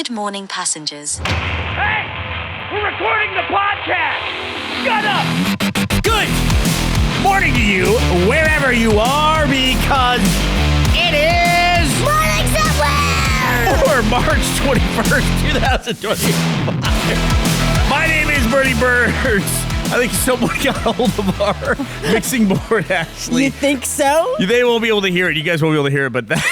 Good morning, passengers. Hey! We're recording the podcast! Shut up! Good morning to you, wherever you are, because it is Morning somewhere! for March 21st, 2025. My name is Bernie Burns. I think someone got a hold of our mixing board, actually. You think so? They won't be able to hear it. You guys won't be able to hear it, but that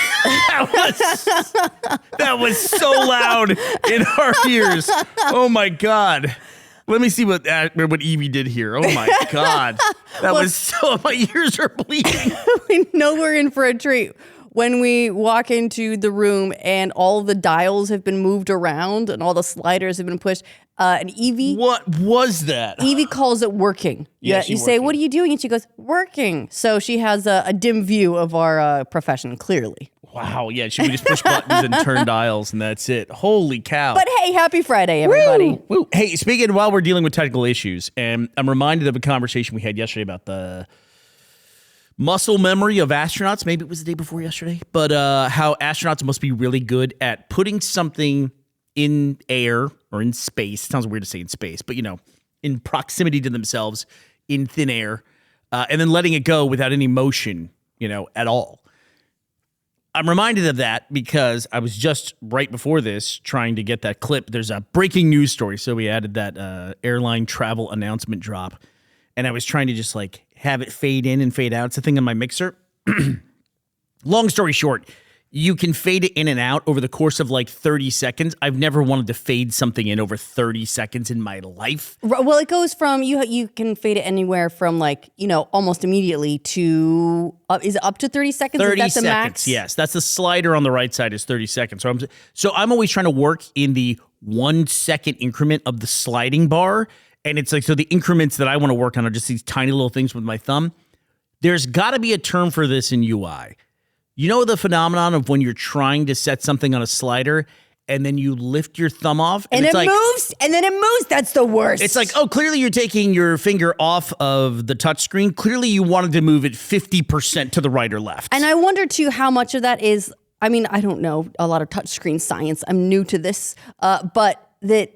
was so loud in our ears. Oh, my God. Let me see what Evie did here. Oh, my God. That was so... My ears are bleeding. We know we're in for a treat when we walk into the room and all the dials have been moved around and all the sliders have been pushed. And Evie... What was that? Evie calls it working. Yeah, you say, what are you doing? And she goes, working. So she has a dim view of our profession, clearly. Wow, yeah, should we just push buttons and turn dials and that's it? Holy cow. But hey, happy Friday, everybody. Woo, woo. Hey, speaking while we're dealing with technical issues, and I'm reminded of a conversation we had yesterday about the muscle memory of astronauts. Maybe it was the day before yesterday, but how astronauts must be really good at putting something in air or in space. It sounds weird to say in space, but in proximity to themselves in thin air, and then letting it go without any motion, at all. I'm reminded of that because I was just right before this trying to get that clip. There's a breaking news story. So we added that airline travel announcement drop. And I was trying to just have it fade in and fade out. It's a thing on my mixer. Long story short, you can fade it in and out over the course of 30 seconds. I've never wanted to fade something in over 30 seconds in my life. Well, it goes from, you can fade it anywhere from almost immediately to, is it up to 30 seconds? 30 is that the seconds, max? yes. That's the slider on the right side is 30 seconds. So I'm always trying to work in the 1 second increment of the sliding bar. And it's so the increments that I want to work on are just these tiny little things with my thumb. There's got to be a term for this in UI. You know the phenomenon of when you're trying to set something on a slider and then you lift your thumb off and it moves, and then it moves. That's the worst. It's clearly you're taking your finger off of the touchscreen. Clearly you wanted to move it 50% to the right or left. And I wonder too how much of that is, I don't know a lot of touchscreen science. I'm new to this, but that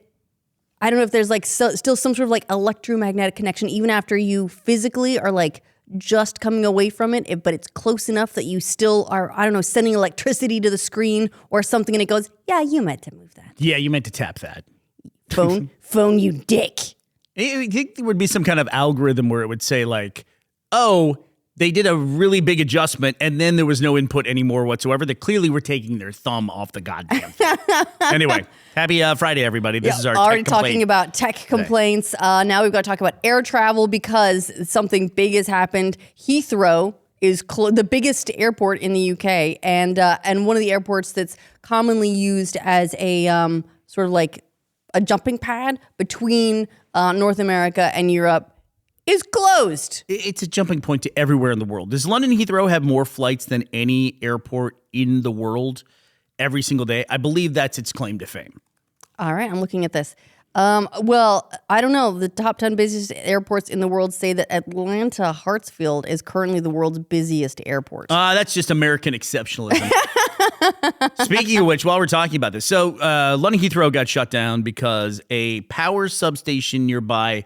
I don't know if there's still some sort of electromagnetic connection even after you physically are just coming away from it, but it's close enough that you still are, sending electricity to the screen or something, and it goes, yeah, you meant to move that. Yeah, you meant to tap that. Phone, you dick. I think there would be some kind of algorithm where it would say oh, they did a really big adjustment and then there was no input anymore whatsoever. They clearly were taking their thumb off the goddamn thing. Anyway, happy Friday, everybody. This is our already tech complaint. Talking about tech complaints. Now we've got to talk about air travel because something big has happened. Heathrow is the biggest airport in the UK and one of the airports that's commonly used as a sort of a jumping pad between North America and Europe is closed. It's a jumping point to everywhere in the world. Does London Heathrow have more flights than any airport in the world every single day? I believe that's its claim to fame. All right, I'm looking at this. Well, I don't know. The top 10 busiest airports in the world say that Atlanta Hartsfield is currently the world's busiest airport. That's just American exceptionalism. Speaking of which, while we're talking about this, so London Heathrow got shut down because a power substation nearby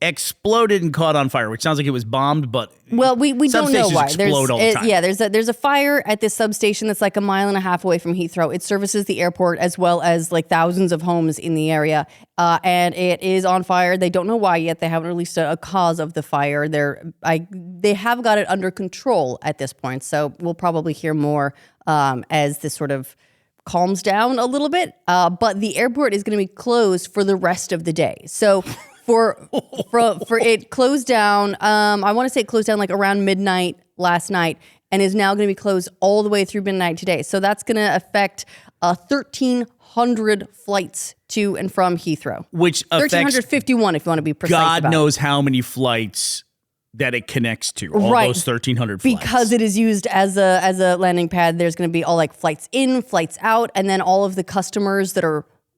exploded and caught on fire, which sounds like it was bombed, but well, we don't know why. Explode all the time. Yeah, there's a fire at this substation that's a mile and a half away from Heathrow. It services the airport as well as thousands of homes in the area, and it is on fire. They don't know why yet. They haven't released a cause of the fire. They have got it under control at this point, so we'll probably hear more as this sort of calms down a little bit. But the airport is going to be closed for the rest of the day. So. For it closed down, I want to say it closed down around midnight last night and is now going to be closed all the way through midnight today. So that's going to affect 1,300 flights to and from Heathrow. Which affects 1,351 if you want to be precise God about knows how many flights that it connects to, all those 1,300 flights. Because it is used as a landing pad, there's going to be all flights in, flights out, and then all of the customers that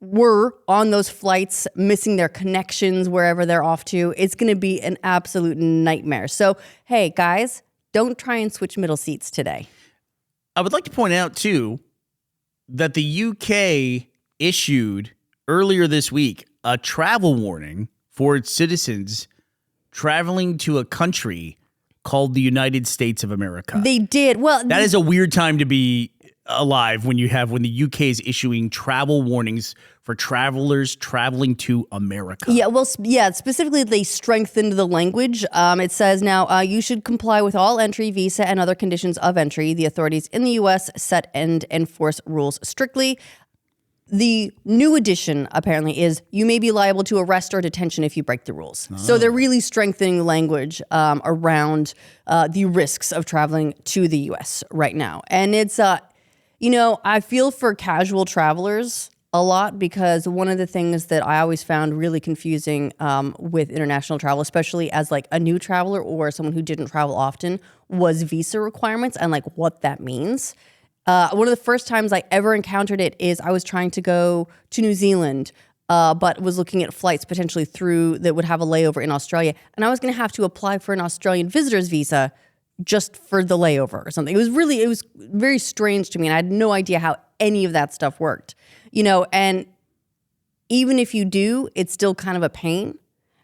were on those flights missing their connections wherever they're off to. It's going to be an absolute nightmare. So, hey, guys, don't try and switch middle seats today. I would like to point out, too, that the UK issued earlier this week a travel warning for its citizens traveling to a country called the United States of America. They did. Well, that is a weird time to be alive when the UK is issuing travel warnings for travelers traveling to America. Yeah, well, specifically, they strengthened the language. It says now, you should comply with all entry, visa, and other conditions of entry. The authorities in the U.S. set and enforce rules strictly. The new addition, apparently, is you may be liable to arrest or detention if you break the rules. Oh. So they're really strengthening the language around the risks of traveling to the U.S. right now. And it's, I feel for casual travelers a lot, because one of the things that I always found really confusing with international travel, especially as like a new traveler or someone who didn't travel often, was visa requirements and like what that means. One of the first times I ever encountered it is I was trying to go to New Zealand, but was looking at flights potentially through that would have a layover in Australia. And I was going to have to apply for an Australian visitor's visa just for the layover or something. It was very strange to me. And I had no idea how any of that stuff worked, and even if you do, it's still kind of a pain.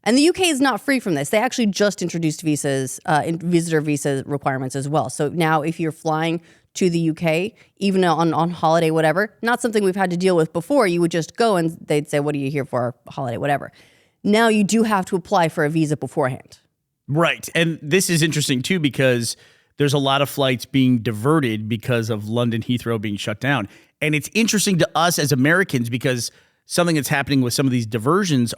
And the UK is not free from this. They actually just introduced visas, visitor visa requirements as well. So now if you're flying to the UK, even on holiday, whatever, not something we've had to deal with before. You would just go and they'd say, what are you here for? Holiday, whatever. Now you do have to apply for a visa beforehand. Right. And this is interesting too, because there's a lot of flights being diverted because of London Heathrow being shut down. And it's interesting to us as Americans, because something that's happening with some of these diversions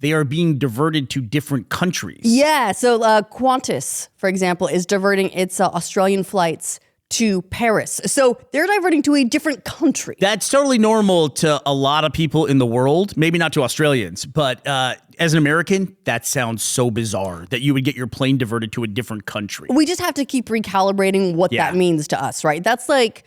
they are being diverted to different countries. Yeah. So Qantas, for example, is diverting its Australian flights to Paris. So they're diverting to a different country. That's totally normal to a lot of people in the world, maybe not to Australians, but as an American, that sounds so bizarre that you would get your plane diverted to a different country. We just have to keep recalibrating what that means to us, right? That's like,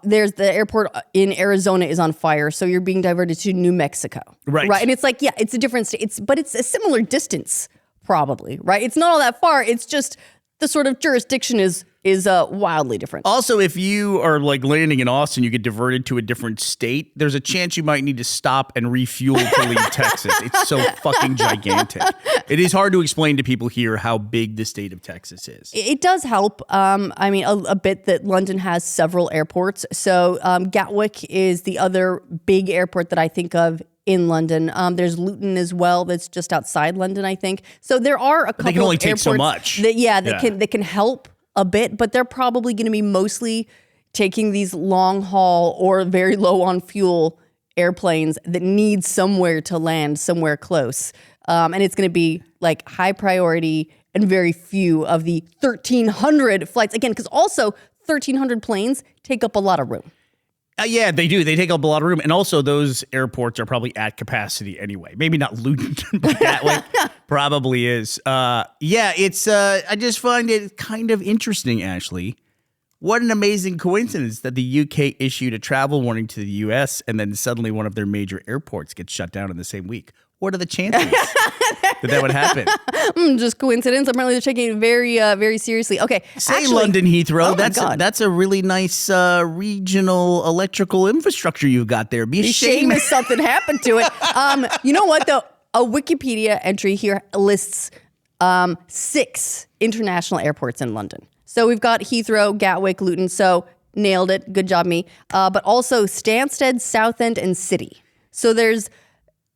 there's the airport in Arizona is on fire, so you're being diverted to New Mexico. Right. And it's like, it's a different state, but it's a similar distance, probably, right? It's not all that far. It's just the sort of jurisdiction is wildly different. Also, if you are like landing in Austin, you get diverted to a different state, there's a chance you might need to stop and refuel to leave Texas. It's so fucking gigantic. It is hard to explain to people here how big the state of Texas is. It does help. A bit that London has several airports. So Gatwick is the other big airport that I think of in London. There's Luton as well. That's just outside London, I think. So there are a couple. They can only of take so airports much. That can help a bit, but they're probably going to be mostly taking these long haul or very low on fuel airplanes that need somewhere to land, somewhere close. And it's going to be like high priority and very few of the 1,300 flights. Again, because also 1,300 planes take up a lot of room. Yeah, they do. They take up a lot of room. And also those airports are probably at capacity anyway. Maybe not Luton, but Gatwick probably is. It's I just find it kind of interesting, Ashley. What an amazing coincidence that the UK issued a travel warning to the US and then suddenly one of their major airports gets shut down in the same week. What are the chances that would happen? Just coincidence. Apparently they're taking it very, very seriously. Okay. Say London Heathrow. That's a really nice regional electrical infrastructure you've got there. Be ashamed if something happened to it. You know what, though? A Wikipedia entry here lists 6 international airports in London. So we've got Heathrow, Gatwick, Luton. So nailed it. Good job, me. But also Stansted, Southend, and City. So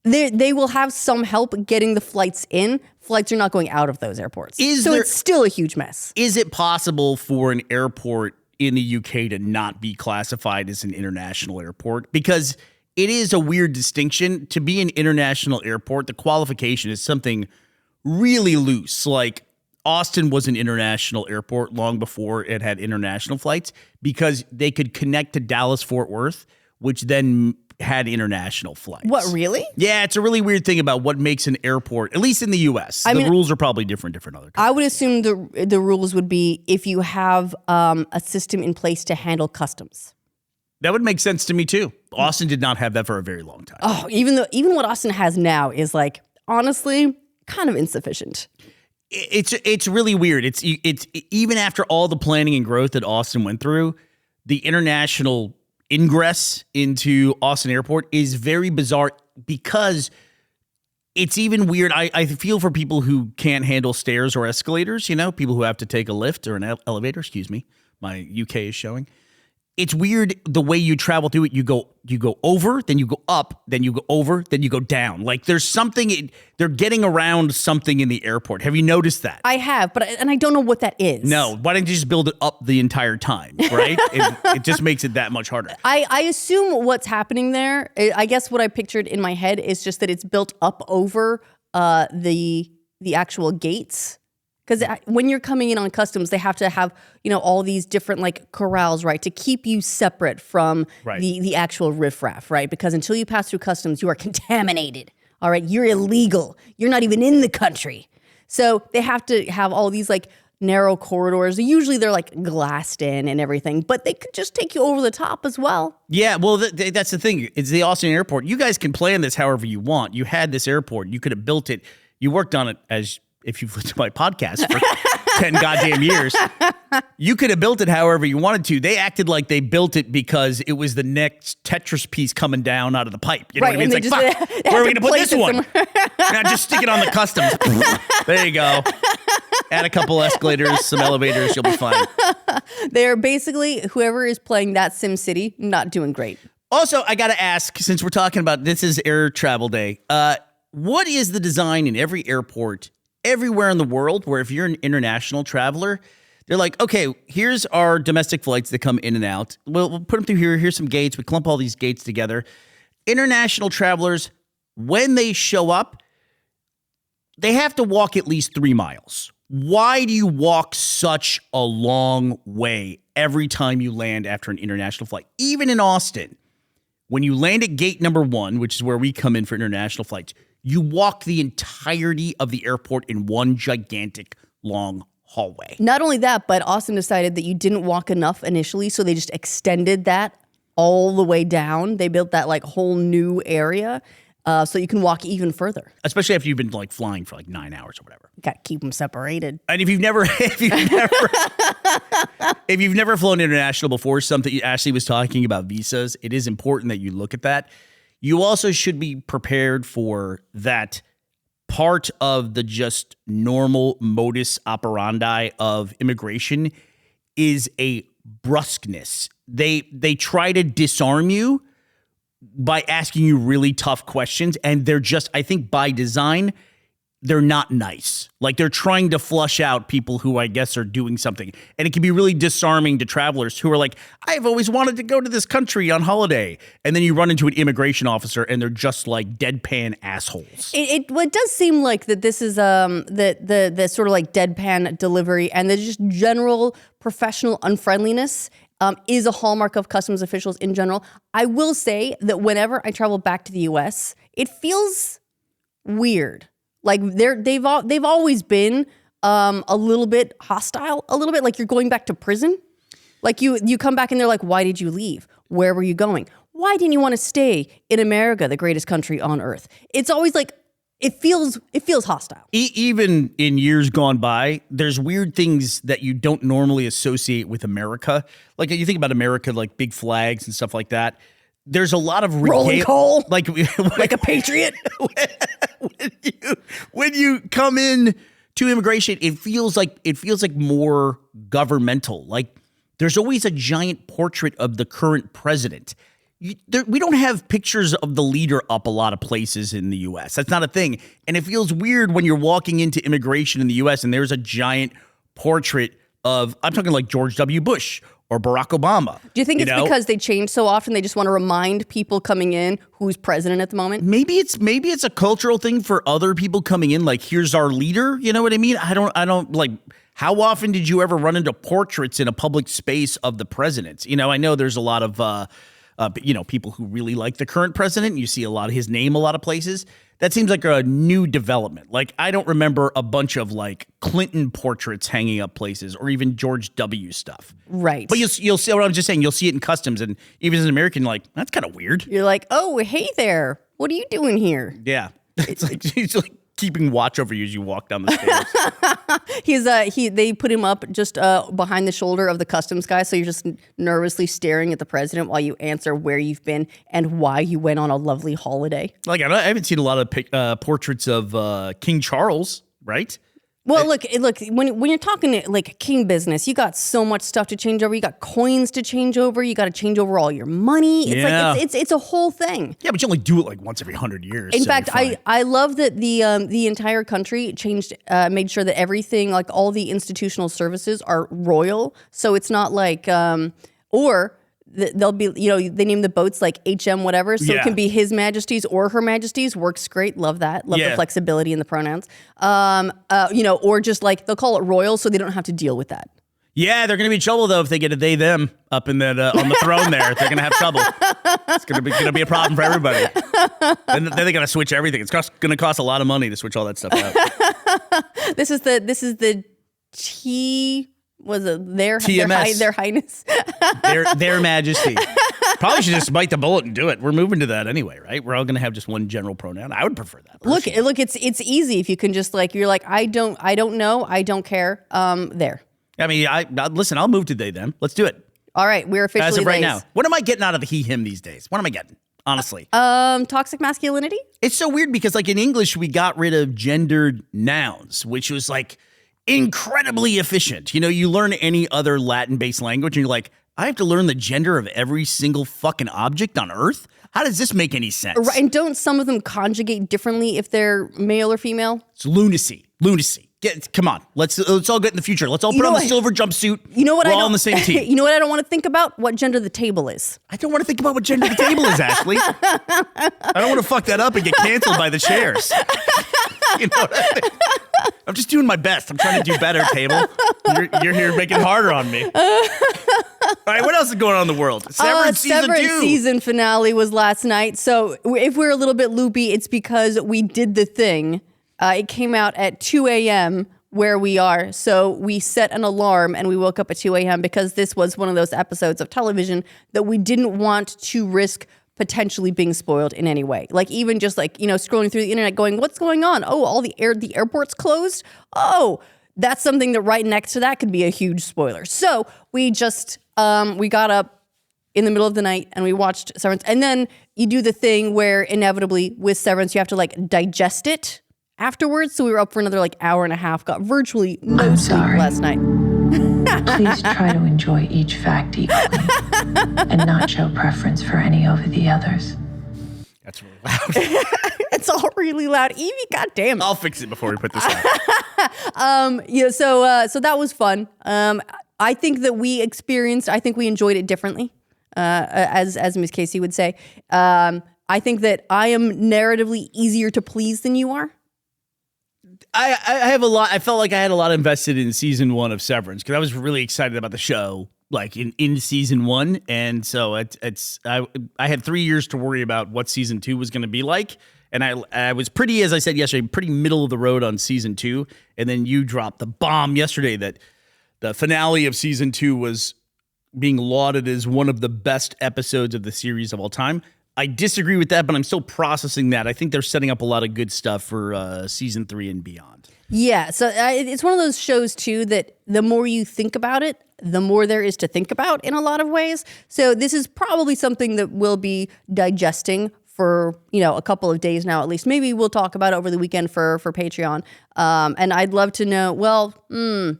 they will have some help getting the flights in. Flights are not going out of those airports. It's still a huge mess. Is it possible for an airport in the UK to not be classified as an international airport? Because it is a weird distinction. To be an international airport, the qualification is something really loose. Like Austin was an international airport long before it had international flights because they could connect to Dallas-Fort Worth, which then had international flights. What, really? Yeah, it's a really weird thing about what makes an airport, at least in the U.S. The rules are probably different other countries. I would assume the rules would be if you have a system in place to handle customs. That would make sense to me too. Austin did not have that for a very long time. Oh, even what Austin has now is like, honestly, kind of insufficient. It's really weird. It's even after all the planning and growth that Austin went through, the international ingress into Austin Airport is very bizarre because it's even weird. I feel for people who can't handle stairs or escalators, you know, people who have to take a lift or an elevator, excuse me. My UK is showing. It's weird the way you travel through it. You go over, then you go up, then you go over, then you go down. Like there's something, they're getting around something in the airport. Have you noticed that? I have, and I don't know what that is. No, why didn't you just build it up the entire time, right? it just makes it that much harder. I assume what's happening there, I guess what I pictured in my head is just that it's built up over the actual gates. Because when you're coming in on customs, they have to have, you know, all these different like corrals, right, to keep you separate from the actual riffraff, right? Because until you pass through customs, you are contaminated, all right? You're illegal. You're not even in the country. So they have to have all these like narrow corridors. Usually they're like glassed in and everything, but they could just take you over the top as well. Yeah, well, that's the thing. It's the Austin Airport. You guys can plan this however you want. You had this airport. You could have built it. You worked on it as... if you've listened to my podcast for 10 goddamn years, you could have built it however you wanted to. They acted like they built it because it was the next Tetris piece coming down out of the pipe. You know what I mean? It's like, fuck, where are we going to put this one? Now just stick it on the customs. There you go. Add a couple escalators, some elevators, you'll be fine. They're basically, whoever is playing that Sim City, not doing great. Also, I got to ask, since we're talking about this is air travel day, what is the design in every airport everywhere in the world where if you're an international traveler, they're like, okay, here's our domestic flights that come in and out. We'll put them through here. Here's some gates. We clump all these gates together. International travelers, when they show up, they have to walk at least 3 miles. Why do you walk such a long way every time you land after an international flight? Even in Austin, when you land at gate number 1, which is where we come in for international flights, you walk the entirety of the airport in one gigantic long hallway. Not only that, but Austin decided that you didn't walk enough initially, so they just extended that all the way down. They built that like whole new area so you can walk even further. Especially after you've been like flying for like 9 hours or whatever. Got to keep them separated. And if you've never flown international before, something Ashley was talking about visas, it is important that you look at that. You also should be prepared for that part of the just normal modus operandi of immigration is a brusqueness. They try to disarm you by asking you really tough questions, and they're just, I think by design, they're not nice. Like they're trying to flush out people who I guess are doing something. And it can be really disarming to travelers who are like, I've always wanted to go to this country on holiday. And then you run into an immigration officer and they're just like deadpan assholes. It does seem like that this is the sort of like deadpan delivery and the just general professional unfriendliness is a hallmark of customs officials in general. I will say that whenever I travel back to the US, it feels weird. Like they've always been a little bit hostile, a little bit like you're going back to prison. Like you come back and they're like, why did you leave? Where were you going? Why didn't you want to stay in America, the greatest country on earth? It's always like it feels hostile. Even in years gone by, there's weird things that you don't normally associate with America. Like you think about America, like big flags and stuff like that. There's a lot of rolling coal, like a patriot. When you come in to immigration, it feels like more governmental. Like there's always a giant portrait of the current president. We don't have pictures of the leader up a lot of places in the U.S. That's not a thing, and it feels weird when you're walking into immigration in the U.S. and there's a giant portrait of, I'm talking like George W. Bush or Barack Obama. Do you think it's because they change so often they just want to remind people coming in who's president at the moment? Maybe it's a cultural thing for other people coming in, like here's our leader, you know what I mean? I don't like, how often did you ever run into portraits in a public space of the president? You know, I know there's a lot of people who really like the current president. You see a lot of his name a lot of places. That seems like a new development. Like, I don't remember a bunch of, like, Clinton portraits hanging up places or even George W. stuff. Right. But you'll see what I'm just saying. You'll see it in customs. And even as an American, like, that's kind of weird. You're like, oh, hey there. What are you doing here? Yeah. It's like, keeping watch over you as you walk down the stairs. They put him up just behind the shoulder of the customs guy, so you're just nervously staring at the president while you answer where you've been and why you went on a lovely holiday. Like, I haven't seen a lot of portraits of King Charles, right? Well, look. When you're talking like king business, you got so much stuff to change over. You got coins to change over. You got to change over all your money. It's it's a whole thing. Yeah, but you only do it like once every 100 years. In fact, I love that the entire country made sure that everything, like all the institutional services, are royal. So it's not like they'll be, they name the boats like HM whatever, so it can be His Majesty's or Her Majesty's. Works great. Love that. Love the flexibility in the pronouns. Or just like they'll call it royal, so they don't have to deal with that. Yeah, they're gonna be in trouble though if they get a they them up in that on the throne there. They're gonna have trouble. It's gonna be a problem for everybody. Then they gotta switch everything. It's gonna cost a lot of money to switch all that stuff out. This is the T. Was it their highness? their majesty. Probably should just bite the bullet and do it. We're moving to that anyway, right? We're all going to have just one general pronoun. I would prefer that. Personally. Look, it's easy if you can just you're like, I don't know, I don't care. There. I mean, listen, I'll move to they them. Let's do it. All right, we're officially as of right lays. now. What am I getting out of the he him these days? What am I getting? Honestly. Toxic masculinity? It's so weird because like in English we got rid of gendered nouns, which was like incredibly efficient. You learn any other Latin-based language and you're like, I have to learn the gender of every single fucking object on Earth? How does this make any sense? Right, and don't some of them conjugate differently if they're male or female? It's lunacy. Come on. Let's all get in the future. Let's all put on the silver jumpsuit. We're all on the same team. You know what I don't want to think about? What gender the table is. I don't want to think about what gender the table is, Ashley. I don't want to fuck that up and get canceled by the chairs. You know what I mean? I'm just doing my best. I'm trying to do better, table. You're here making it harder on me. All right, what else is going on in the world? Severance season 2. Season finale was last night. So if we're a little bit loopy, it's because we did the thing. It came out at 2 a.m. where we are. So we set an alarm and we woke up at 2 a.m. because this was one of those episodes of television that we didn't want to risk potentially being spoiled in any way. Like even just scrolling through the internet going, what's going on? Oh, all the airport's closed. Oh, that's something that right next to that could be a huge spoiler. So we just, we got up in the middle of the night and we watched Severance. And then you do the thing where inevitably with Severance, you have to digest it afterwards. So we were up for another hour and a half, got virtually no sleep last night. Please try to enjoy each fact equally and not show preference for any over the others. That's really loud. It's all really loud. Evie, goddamn it. I'll fix it before we put this out. So that was fun. I think that we enjoyed it differently, as Ms. Casey would say. I think that I am narratively easier to please than you are. I have a lot. I felt like I had a lot invested in season 1 of Severance because I was really excited about the show, in season 1, and so I had 3 years to worry about what season 2 was going to be like, and I was pretty, as I said yesterday, pretty middle of the road on season 2, and then you dropped the bomb yesterday that the finale of season 2 was being lauded as one of the best episodes of the series of all time. I disagree with that, but I'm still processing that. I think they're setting up a lot of good stuff for season 3 and beyond. Yeah, so it's one of those shows, too, that the more you think about it, the more there is to think about in a lot of ways. So this is probably something that we'll be digesting for, a couple of days now, at least. Maybe we'll talk about it over the weekend for Patreon. And I'd love to know,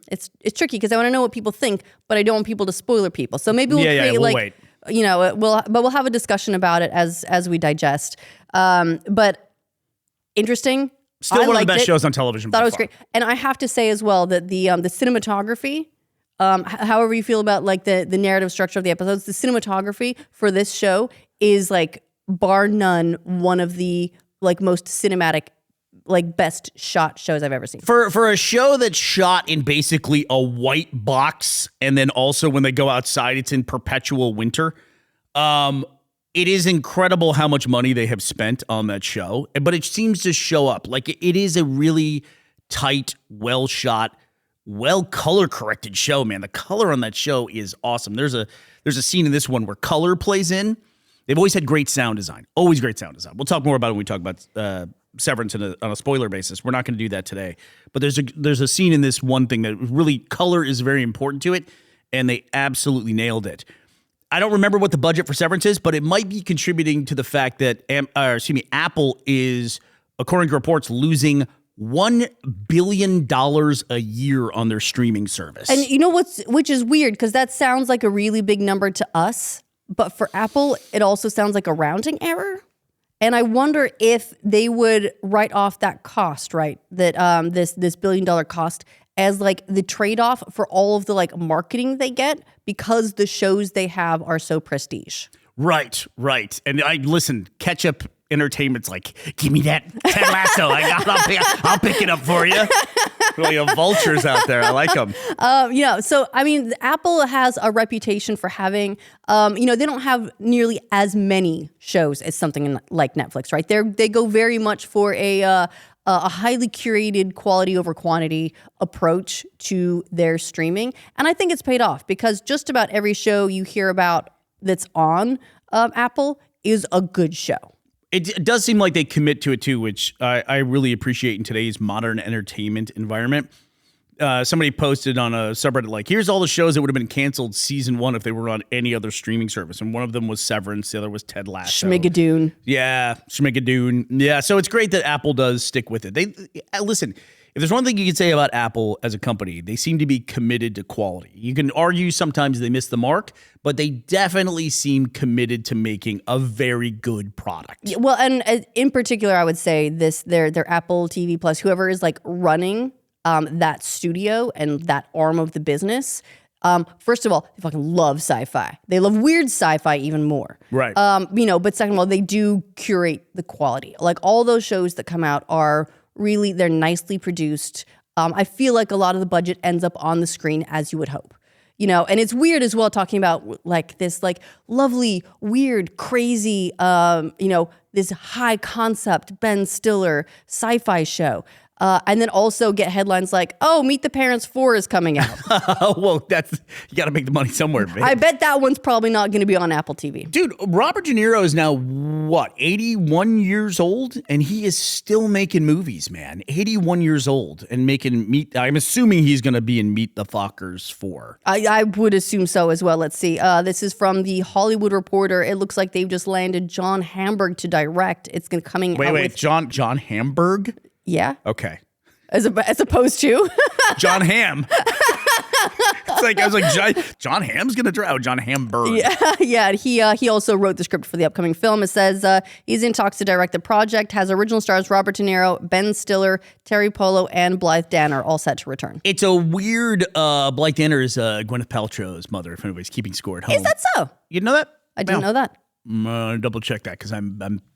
it's tricky because I want to know what people think, but I don't want people to spoiler people. So maybe we'll create wait. We'll have a discussion about it as we digest. But interesting. Still one of the best shows on television. Thought it was great, and I have to say as well that the cinematography, however you feel about the narrative structure of the episodes, the cinematography for this show is bar none one of the most cinematic, best shot shows I've ever seen. For a show that's shot in basically a white box, and then also when they go outside, it's in perpetual winter. It is incredible how much money they have spent on that show, but it seems to show up. It is a really tight, well shot, well color corrected show, man. The color on that show is awesome. There's a scene in this one where color plays in. They've always had great sound design. Always great sound design. We'll talk more about it when we talk about Severance on a spoiler basis. We're not going to do that today. But there's a scene in this one thing that really, color is very important to it, and they absolutely nailed it. I don't remember what the budget for Severance is, but it might be contributing to the fact that Apple is, according to reports, losing $1 billion a year on their streaming service. And you know which is weird, because that sounds like a really big number to us, but for Apple, it also sounds like a rounding error. And I wonder if they would write off that cost, right? That this $1 billion cost as like the trade-off for all of the like marketing they get, because the shows they have are so prestige. Right. And listen, Ketchup Entertainment's like, give me that Ted Lasso. I'll pick it up for you. Really, vultures out there. I like them. So I mean, Apple has a reputation for having, they don't have nearly as many shows as something like Netflix, right? They go very much for a highly curated quality over quantity approach to their streaming. And I think it's paid off, because just about every show you hear about that's on Apple is a good show. It does seem like they commit to it too, which I really appreciate in today's modern entertainment environment. Somebody posted on a subreddit, like, here's all the shows that would have been canceled season 1 if they were on any other streaming service. And one of them was Severance. The other was Ted Lasso. Schmigadoon. Yeah, Schmigadoon. Yeah, so it's great that Apple does stick with it. Listen, if there's one thing you can say about Apple as a company, they seem to be committed to quality. You can argue sometimes they miss the mark, but they definitely seem committed to making a very good product. Yeah, well, and in particular, I would say their Apple TV Plus, whoever is like running that studio and that arm of the business. First of all, they fucking love sci-fi. They love weird sci-fi even more. Right. But second of all, they do curate the quality. Like all those shows that come out are really, they're nicely produced. I feel like a lot of the budget ends up on the screen, as you would hope. And it's weird as well, talking about like this like lovely, weird, crazy, this high concept Ben Stiller sci-fi show. And then also get headlines like, oh, Meet the Parents 4 is coming out. Well, you got to make the money somewhere, babe. I bet that one's probably not going to be on Apple TV. Dude, Robert De Niro is now, 81 years old? And he is still making movies, man. 81 years old and making I'm assuming he's going to be in Meet the Fockers 4. I would assume so as well. Let's see. This is from the Hollywood Reporter. It looks like they've just landed John Hamburg to direct. It's going to coming out with... John Hamburg? Yeah. Okay. As opposed to John Hamm. I was like, John Hamm's gonna draw. John Hamburg. Yeah. He also wrote the script for the upcoming film. It says he's in talks to direct the project. Has original stars Robert De Niro, Ben Stiller, Terry Polo, and Blythe Danner all set to return. It's a weird. Blythe Danner is Gwyneth Paltrow's mother. If anybody's keeping score at home, is that so? You know that? I didn't know that. Double check that, because I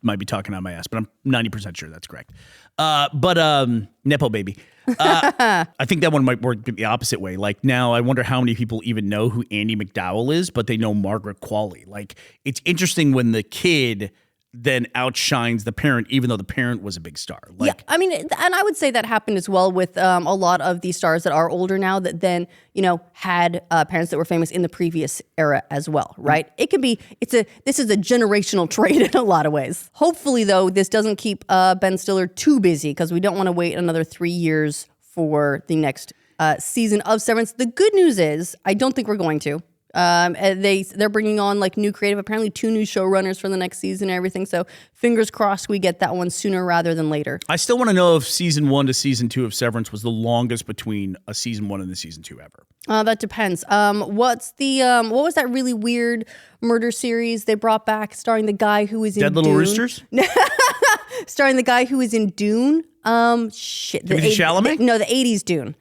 might be talking on my ass, but I'm 90% sure that's correct. But Nepo baby. I think that one might work the opposite way. Like, now I wonder how many people even know who Andy McDowell is, but they know Margaret Qualley. Like, it's interesting when the kid then outshines the parent, even though the parent was a big star. Yeah, I mean, and I would say that happened as well with a lot of these stars that are older now that then, had parents that were famous in the previous era as well, right? It could be, this is a generational trait in a lot of ways. Hopefully, though, this doesn't keep Ben Stiller too busy, because we don't want to wait another 3 years for the next season of Severance. The good news is, I don't think we're going to. They're bringing on like new creative, apparently 2 new showrunners for the next season and everything. So fingers crossed we get that one sooner rather than later. I still want to know if season 1 to season 2 of Severance was the longest between a season 1 and the season 2 ever. That depends. What was that really weird murder series they brought back starring the guy who was in Dead Little Dune? Roosters? Starring the guy who was in Dune. Shit. The Chalamet? The 80s Dune.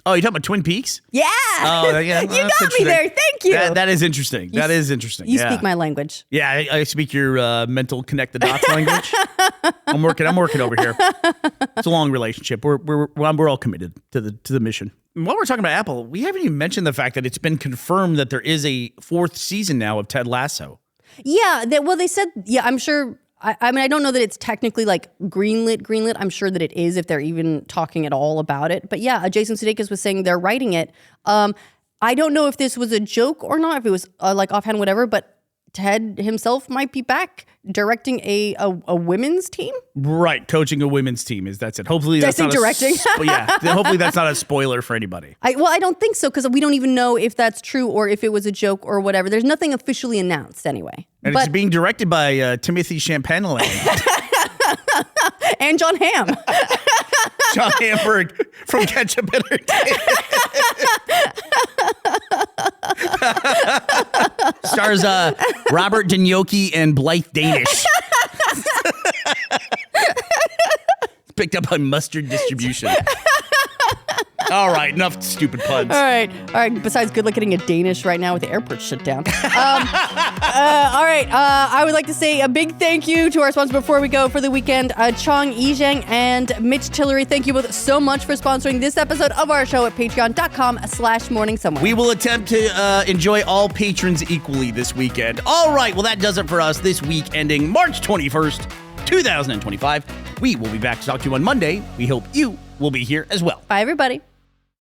Oh, you're talking about Twin Peaks? Yeah. Oh, yeah. You got me there. Thank you. That is interesting. That is interesting. You speak my language. Yeah, I speak your mental connect the dots language. I'm working over here. It's a long relationship. We're all committed to the mission. And while we're talking about Apple, we haven't even mentioned the fact that it's been confirmed that there is a 4th season now of Ted Lasso. Yeah. They said. Yeah, I'm sure. I mean, I don't know that it's technically like greenlit. I'm sure that it is, if they're even talking at all about it. But yeah, Jason Sudeikis was saying they're writing it. I don't know if this was a joke or not, if it was like offhand, whatever. But Ted himself might be back directing a women's team. Right, coaching a women's team that's it. Hopefully that's not directing. Hopefully that's not a spoiler for anybody. I don't think so, because we don't even know if that's true or if it was a joke or whatever. There's nothing officially announced anyway. And it's being directed by Timothy Champagne and John Hamm. John Hamburg from Ketchup Entertainment. Stars Robert Danyoki and Blythe Danish. Picked up by Mustard Distribution. All right, enough stupid puns. All right. Besides, good luck getting a Danish right now with the airport shut down. All right. I would like to say a big thank you to our sponsor before we go for the weekend, Chong Yizhang and Mitch Tillery. Thank you both so much for sponsoring this episode of our show at patreon.com/morningsomewhere. We will attempt to enjoy all patrons equally this weekend. All right. Well, that does it for us this week, ending March 21st, 2025. We will be back to talk to you on Monday. We hope you will be here as well. Bye, everybody.